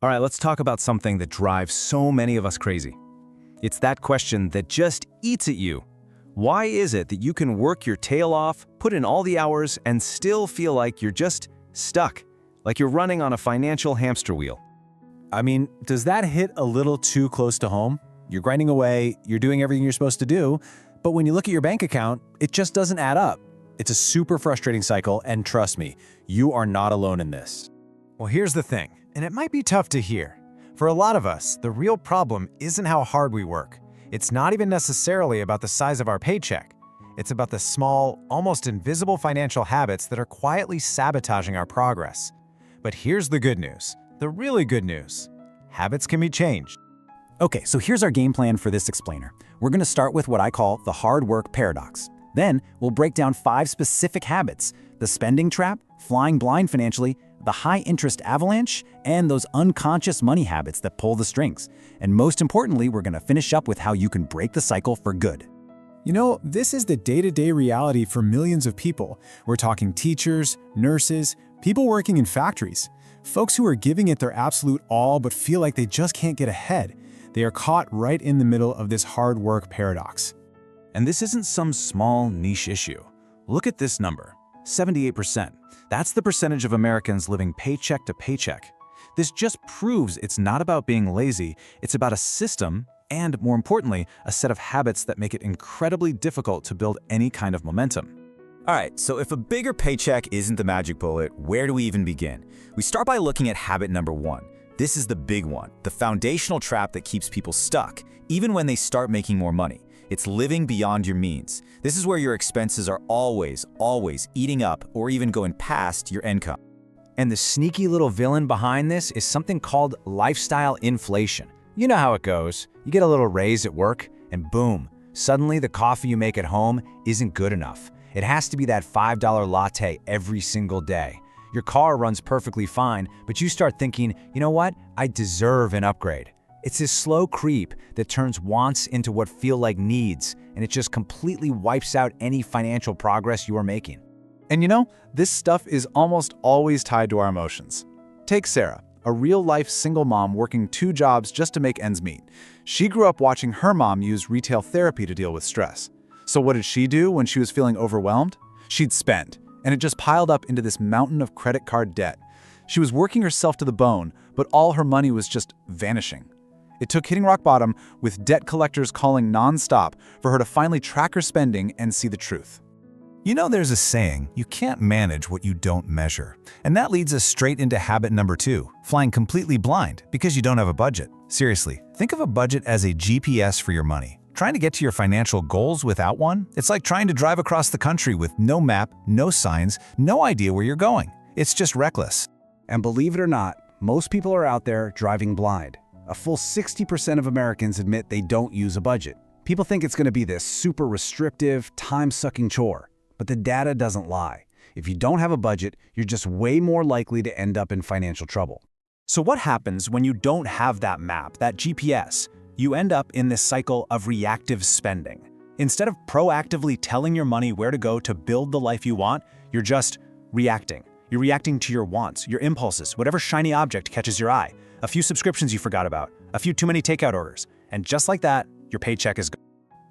All right, let's talk about something that drives so many of us crazy. It's that question that just eats at you. Why is it that you can work your tail off, put in all the hours, and still feel like you're just stuck, like you're running on a financial hamster wheel? I mean, does that hit a little too close to home? You're grinding away, you're doing everything you're supposed to do, but when you look at your bank account, it just doesn't add up. It's a super frustrating cycle, and trust me, you are not alone in this. Well, here's the thing, and it might be tough to hear. For a lot of us, the real problem isn't how hard we work. It's not even necessarily about the size of our paycheck. It's about the small, almost invisible financial habits that are quietly sabotaging our progress. But here's the good news, the really good news. Habits can be changed. Okay, so here's our game plan for this explainer. We're going to start with what I call the hard work paradox. Then we'll break down 5 specific habits: the spending trap, flying blind financially, the high-interest avalanche, and those unconscious money habits that pull the strings. And most importantly, we're going to finish up with how you can break the cycle for good. You know, this is the day-to-day reality for millions of people. We're talking teachers, nurses, people working in factories, folks who are giving it their absolute all but feel like they just can't get ahead. They are caught right in the middle of this hard work paradox. And this isn't some small niche issue. Look at this number, 78%. That's the percentage of Americans living paycheck to paycheck. This just proves it's not about being lazy, it's about a system and, more importantly, a set of habits that make it incredibly difficult to build any kind of momentum. All right, so if a bigger paycheck isn't the magic bullet, where do we even begin? We start by looking at habit number 1. This is the big one, the foundational trap that keeps people stuck, even when they start making more money. It's living beyond your means. This is where your expenses are always eating up or even going past your income. And the sneaky little villain behind this is something called lifestyle inflation. You know how it goes. You get a little raise at work, and boom, suddenly the coffee you make at home isn't good enough. It has to be that $5 latte every single day. Your car runs perfectly fine, but you start thinking, you know what? I deserve an upgrade. It's this slow creep that turns wants into what feel like needs, and it just completely wipes out any financial progress you are making. And you know, this stuff is almost always tied to our emotions. Take Sarah, a real-life single mom working 2 jobs just to make ends meet. She grew up watching her mom use retail therapy to deal with stress. So what did she do when she was feeling overwhelmed? She'd spend, and it just piled up into this mountain of credit card debt. She was working herself to the bone, but all her money was just vanishing. It took hitting rock bottom, with debt collectors calling nonstop, for her to finally track her spending and see the truth. You know, there's a saying, you can't manage what you don't measure. And that leads us straight into habit number 2, flying completely blind because you don't have a budget. Seriously, think of a budget as a GPS for your money. Trying to get to your financial goals without one? It's like trying to drive across the country with no map, no signs, no idea where you're going. It's just reckless. And believe it or not, most people are out there driving blind. A full 60% of Americans admit they don't use a budget. People think it's going to be this super restrictive, time-sucking chore. But the data doesn't lie. If you don't have a budget, you're just way more likely to end up in financial trouble. So what happens when you don't have that map, that GPS? You end up in this cycle of reactive spending. Instead of proactively telling your money where to go to build the life you want, you're just reacting. You're reacting to your wants, your impulses, whatever shiny object catches your eye, a few subscriptions you forgot about, a few too many takeout orders, and just like that, your paycheck is gone.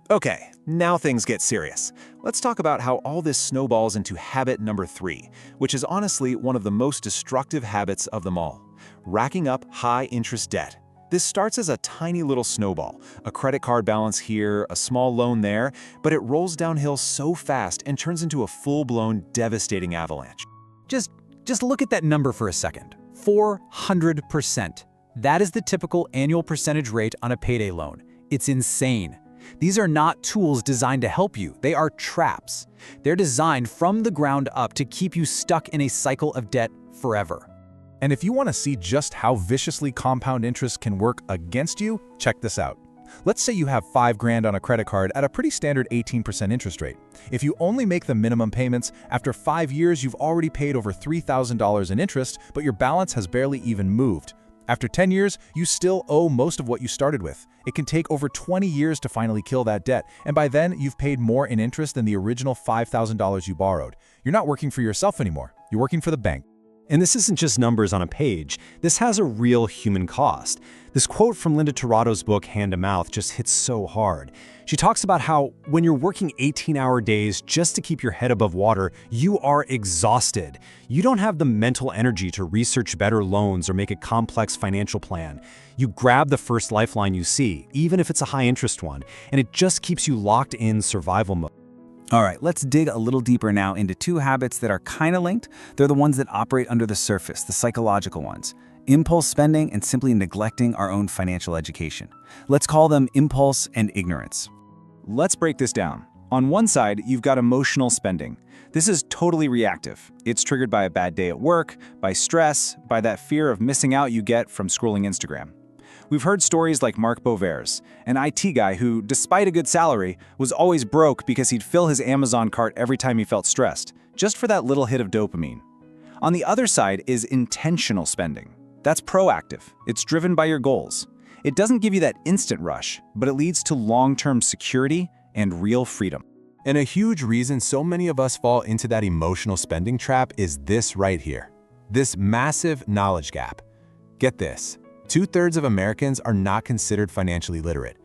Okay, now things get serious. Let's talk about how all this snowballs into habit number 3, which is honestly one of the most destructive habits of them all: racking up high-interest debt. This starts as a tiny little snowball, a credit card balance here, a small loan there, but it rolls downhill so fast and turns into a full-blown, devastating avalanche. Just look at that number for a second. 400%. That is the typical annual percentage rate on a payday loan. It's insane. These are not tools designed to help you. They are traps. They're designed from the ground up to keep you stuck in a cycle of debt forever. And if you want to see just how viciously compound interest can work against you, check this out. Let's say you have $5,000 on a credit card at a pretty standard 18% interest rate. If you only make the minimum payments, after 5 years you've already paid over $3,000 in interest, but your balance has barely even moved. After 10 years, you still owe most of what you started with. It can take over 20 years to finally kill that debt, and by then you've paid more in interest than the original $5,000 you borrowed. You're not working for yourself anymore, you're working for the bank. And this isn't just numbers on a page. This has a real human cost. This quote from Linda Toroto's book, Hand to Mouth, just hits so hard. She talks about how when you're working 18-hour days just to keep your head above water, you are exhausted. You don't have the mental energy to research better loans or make a complex financial plan. You grab the first lifeline you see, even if it's a high-interest one, and it just keeps you locked in survival mode. All right, let's dig a little deeper now into two habits that are kind of linked. They're the ones that operate under the surface, the psychological ones. Impulse spending and simply neglecting our own financial education. Let's call them impulse and ignorance. Let's break this down. On one side, you've got emotional spending. This is totally reactive. It's triggered by a bad day at work, by stress, by that fear of missing out you get from scrolling Instagram. We've heard stories like Mark Bover's, an IT guy who, despite a good salary, was always broke because he'd fill his Amazon cart every time he felt stressed, just for that little hit of dopamine. On the other side is intentional spending. That's proactive. It's driven by your goals. It doesn't give you that instant rush, but it leads to long-term security and real freedom. And a huge reason so many of us fall into that emotional spending trap is this right here. This massive knowledge gap. Get this. 2/3 of Americans are not considered financially literate.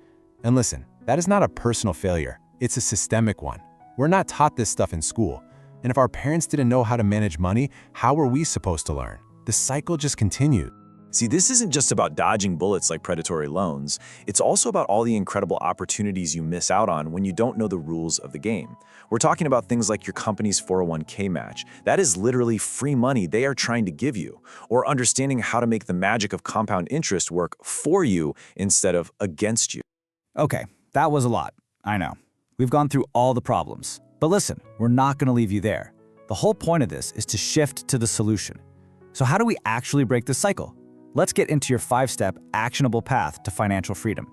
And listen, that is not a personal failure. It's a systemic one. We're not taught this stuff in school. And if our parents didn't know how to manage money, how were we supposed to learn? The cycle just continued. See, this isn't just about dodging bullets like predatory loans. It's also about all the incredible opportunities you miss out on when you don't know the rules of the game. We're talking about things like your company's 401k match. That is literally free money they are trying to give you. Or understanding how to make the magic of compound interest work for you instead of against you. Okay, that was a lot. I know. We've gone through all the problems. But listen, we're not going to leave you there. The whole point of this is to shift to the solution. So how do we actually break this cycle? Let's get into your 5-step actionable path to financial freedom.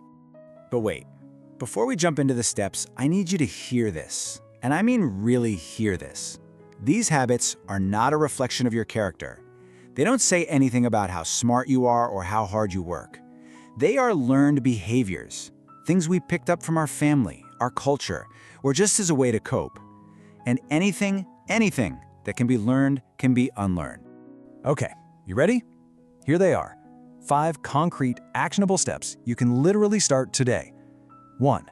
But wait, before we jump into the steps, I need you to hear this. And I mean really hear this. These habits are not a reflection of your character. They don't say anything about how smart you are or how hard you work. They are learned behaviors, things we picked up from our family, our culture, or just as a way to cope. And anything that can be learned can be unlearned. Okay, you ready? Here they are. 5 concrete, actionable steps you can literally start today. 1.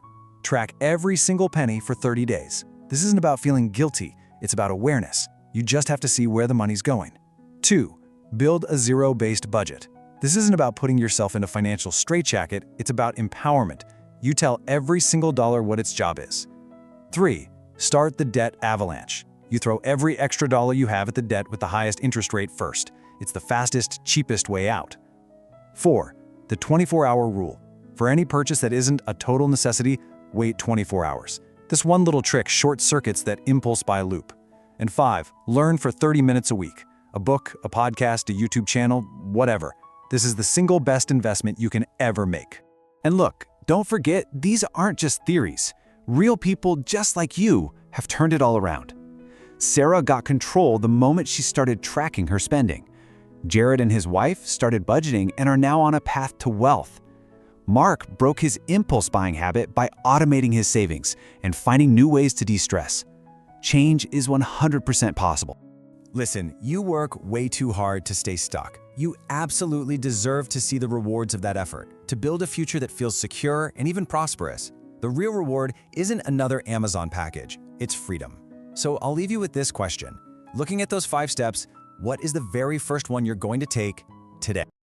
Track every single penny for 30 days. This isn't about feeling guilty, it's about awareness. You just have to see where the money's going. 2. Build a zero-based budget. This isn't about putting yourself in a financial straitjacket, it's about empowerment. You tell every single dollar what its job is. 3. Start the debt avalanche. You throw every extra dollar you have at the debt with the highest interest rate first. It's the fastest, cheapest way out. 4. The 24-hour rule. For any purchase that isn't a total necessity, wait 24 hours. This one little trick short-circuits that impulse buy loop. And 5. Learn for 30 minutes a week. A book, a podcast, a YouTube channel, whatever. This is the single best investment you can ever make. And look, don't forget, these aren't just theories. Real people just like you have turned it all around. Sarah got control the moment she started tracking her spending. Jared and his wife started budgeting and are now on a path to wealth. Mark broke his impulse buying habit by automating his savings and finding new ways to de-stress. Change is 100% possible. Listen, you work way too hard to stay stuck. You absolutely deserve to see the rewards of that effort, to build a future that feels secure and even prosperous. The real reward isn't another Amazon package, it's freedom. So I'll leave you with this question. Looking at those 5 steps, what is the very first one you're going to take today?